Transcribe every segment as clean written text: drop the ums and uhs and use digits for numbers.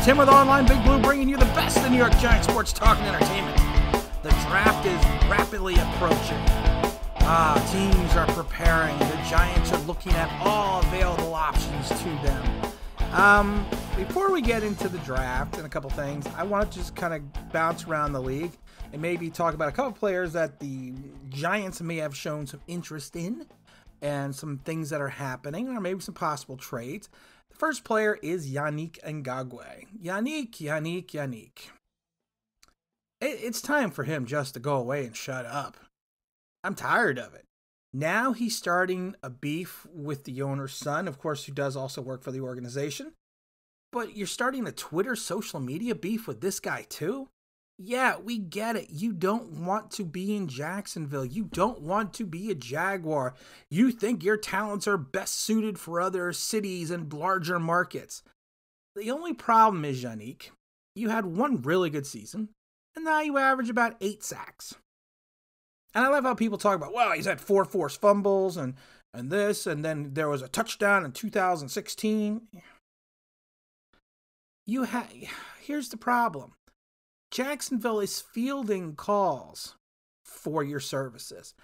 Tim with Online Big Blue, bringing you the best in New York Giants sports talk and entertainment. The draft is rapidly approaching. Teams are preparing. The Giants are looking at all available options to them. Before we get into the draft and a couple things, I want to just kind of bounce around the league and maybe talk about a couple players that the Giants may have shown some interest in and some things that are happening, or maybe some possible trades. The first player is Yannick Ngakoue. Yannick. It's time for him just to go away and shut up. I'm tired of it. Now he's starting a beef with the owner's son, of course, who does also work for the organization. But you're starting a Twitter social media beef with this guy too? Yeah, we get it. You don't want to be in Jacksonville. You don't want to be a Jaguar. You think your talents are best suited for other cities and larger markets. The only problem is, Yannick, you had one really good season, and now you average about 8 sacks. And I love how people talk about, well, he's had 4 forced fumbles and this, and then there was a touchdown in 2016. Here's the problem. Jacksonville is fielding calls for your services.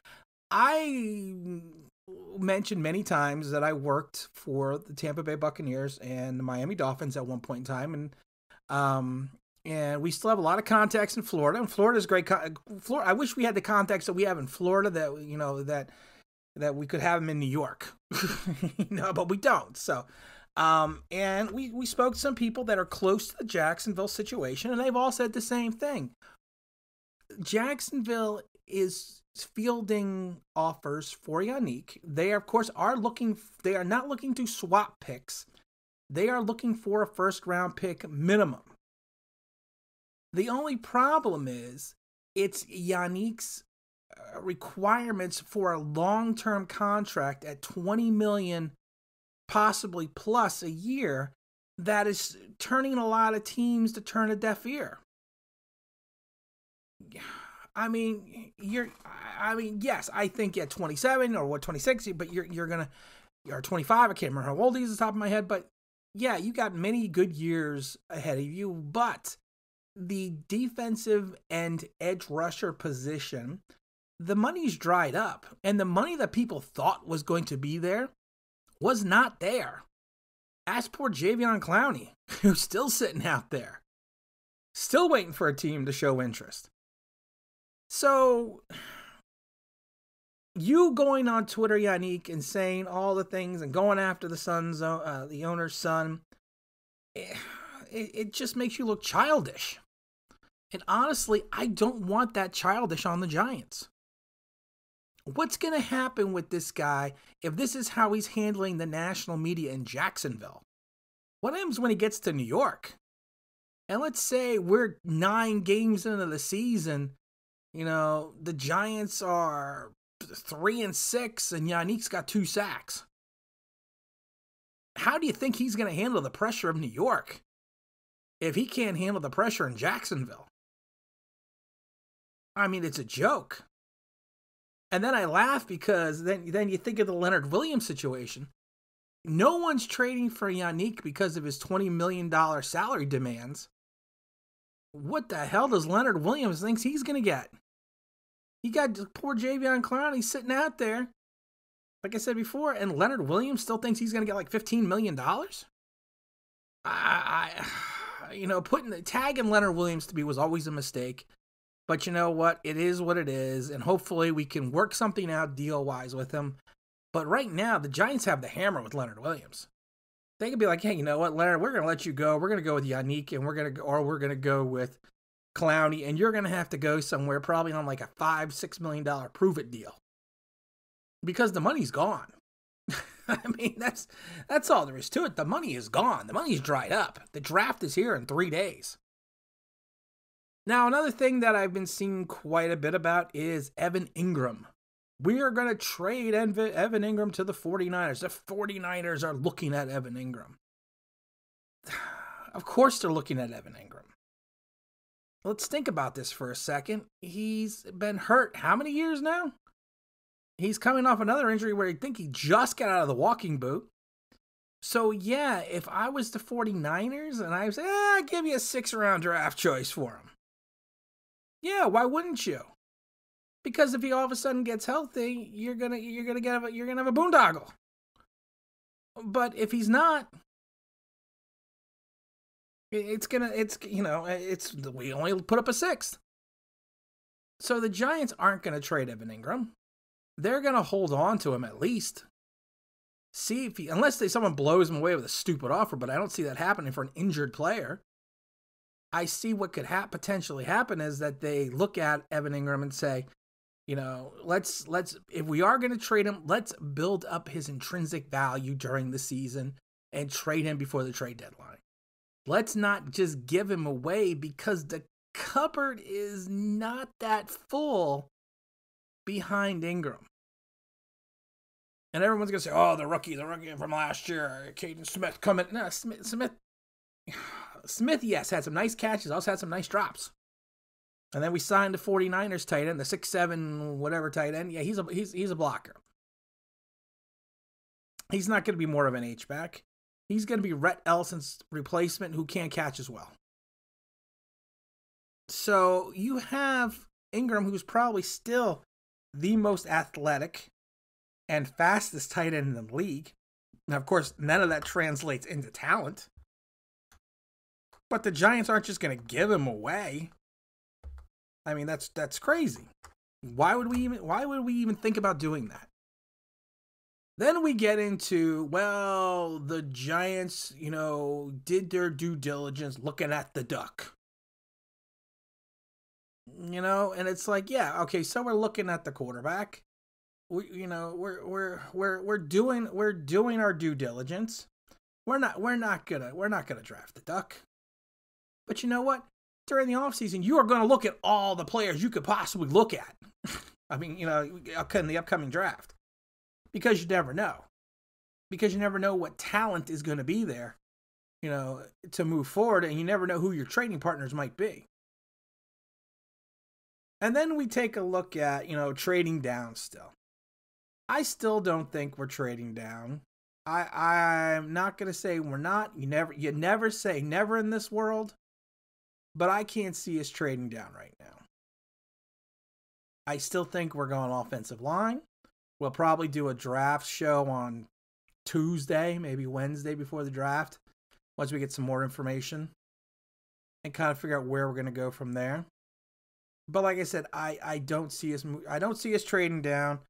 I mentioned many times that I worked for the Tampa Bay Buccaneers and the Miami Dolphins at one point in time, and we still have a lot of contacts in Florida. And Florida's great. Florida. I wish we had the contacts that we have in Florida that we could have them in New York, but we don't. So. And we spoke to some people that are close to the Jacksonville situation, and they've all said the same thing. Jacksonville is fielding offers for Yannick. They, of course, they are not looking to swap picks. They are looking for a first-round pick minimum. The only problem is it's Yannick's requirements for a long-term contract at $20 million possibly plus a year that is turning a lot of teams to turn a deaf ear. Yes, I think at 27 or 26, but you're 25. I can't remember how old he is off the top of my head, but yeah, you got many good years ahead of you, but the defensive and edge rusher position, the money's dried up, and the money that people thought was going to be there was not there. Ask poor Jadeveon Clowney, who's still sitting out there, still waiting for a team to show interest. So, you going on Twitter, Yannick, and saying all the things and going after the owner's son, it just makes you look childish. And honestly, I don't want that childish on the Giants. What's going to happen with this guy if this is how he's handling the national media in Jacksonville? What happens when he gets to New York? And let's say we're 9 games into the season, the Giants are 3-6 and Yannick's got 2 sacks. How do you think he's going to handle the pressure of New York if he can't handle the pressure in Jacksonville? I mean, it's a joke. And then I laugh because then you think of the Leonard Williams situation. No one's trading for Yannick because of his $20 million salary demands. What the hell does Leonard Williams think he's going to get? He got poor Jadeveon Clowney sitting out there, like I said before, and Leonard Williams still thinks he's going to get like $15 million? Tagging Leonard Williams to me was always a mistake. But you know what? It is what it is, and hopefully we can work something out deal-wise with him. But right now, the Giants have the hammer with Leonard Williams. They could be like, hey, you know what, Leonard, we're going to let you go. We're going to go with Yannick, and we're going to go with Clowney, and you're going to have to go somewhere probably on like a $5-6 million prove-it deal. Because the money's gone. I mean, that's all there is to it. The money is gone. The money's dried up. The draft is here in 3 days. Now, another thing that I've been seeing quite a bit about is Evan Ingram. We are going to trade Evan Ingram to the 49ers. The 49ers are looking at Evan Ingram. Of course they're looking at Evan Ingram. Let's think about this for a second. He's been hurt how many years now? He's coming off another injury where I think he just got out of the walking boot. So, yeah, if I was the 49ers and I was, I'll give you a 6th-round draft choice for him. Yeah, why wouldn't you? Because if he all of a sudden gets healthy, you're gonna have a boondoggle. But if he's not, we only put up a 6th. So the Giants aren't gonna trade Evan Ingram. They're gonna hold on to him at least. See if unless someone blows him away with a stupid offer, but I don't see that happening for an injured player. I see what could potentially happen is that they look at Evan Ingram and say, let's if we are going to trade him, let's build up his intrinsic value during the season and trade him before the trade deadline. Let's not just give him away because the cupboard is not that full behind Ingram. And everyone's going to say, oh, the rookie from last year, Caden Smith coming. No, Smith, yes, had some nice catches, also had some nice drops. And then we signed the 49ers tight end, the 6'7", whatever tight end. Yeah, he's a blocker. He's not going to be more of an H-back. He's going to be Rhett Ellison's replacement who can't catch as well. So you have Ingram, who's probably still the most athletic and fastest tight end in the league. Now, of course, none of that translates into talent. But the Giants aren't just going to give him away. I mean, that's crazy. Why would we even think about doing that? Then we get into, well, the Giants, did their due diligence looking at the duck. And it's like, yeah, okay, so we're looking at the quarterback. We're doing our due diligence. We're not gonna draft the duck. But you know what? During the offseason, you are going to look at all the players you could possibly look at. I mean, in the upcoming draft. Because you never know. Because you never know what talent is going to be there, to move forward. And you never know who your trading partners might be. And then we take a look at, trading down still. I still don't think we're trading down. I'm not going to say we're not. You never say never in this world. But I can't see us trading down right now. I still think we're going offensive line. We'll probably do a draft show on Tuesday, maybe Wednesday before the draft, once we get some more information and kind of figure out where we're going to go from there. But like I said, I don't see us trading down.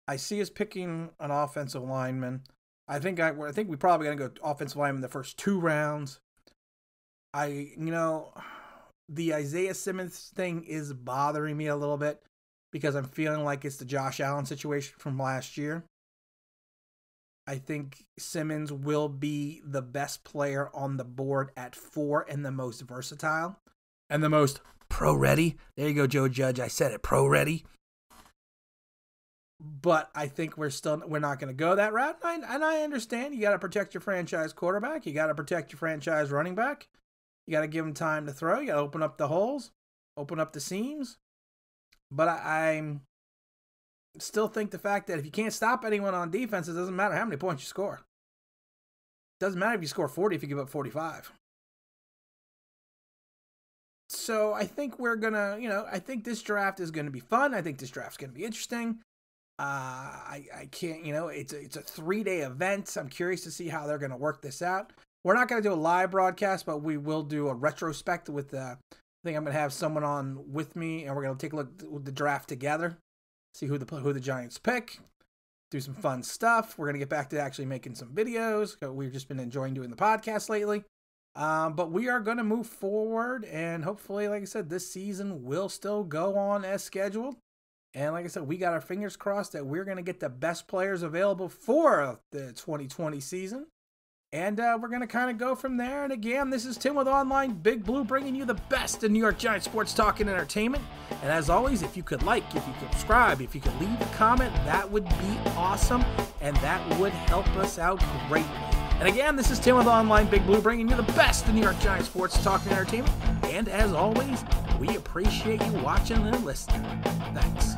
I see us picking an offensive lineman. I think we probably going to go offensive lineman the first 2 rounds. The Isaiah Simmons thing is bothering me a little bit because I'm feeling like it's the Josh Allen situation from last year. I think Simmons will be the best player on the board at 4 and the most versatile and the most pro-ready. There you go, Joe Judge. I said it, pro-ready. But I think we're not going to go that route. And I understand you got to protect your franchise quarterback. You got to protect your franchise running back. You got to give them time to throw. You got to open up the holes, open up the seams. But I still think the fact that if you can't stop anyone on defense, it doesn't matter how many points you score. It doesn't matter if you score 40 if you give up 45. So I think we're going to, I think this draft is going to be fun. I think this draft's going to be interesting. I can't, it's a 3-day event. I'm curious to see how they're going to work this out. We're not going to do a live broadcast, but we will do a retrospect with I think I'm going to have someone on with me, and we're going to take a look at the draft together, see who the Giants pick, do some fun stuff. We're going to get back to actually making some videos. We've just been enjoying doing the podcast lately. But we are going to move forward, and hopefully, like I said, this season will still go on as scheduled. And like I said, we got our fingers crossed that we're going to get the best players available for the 2020 season. And we're going to kind of go from there. And again, this is Tim with Online Big Blue, bringing you the best in New York Giants sports talk and entertainment. And as always, if you could if you could subscribe, if you could leave a comment, that would be awesome. And that would help us out greatly. And again, this is Tim with Online Big Blue, bringing you the best in New York Giants sports talk and entertainment. And as always, we appreciate you watching and listening. Thanks.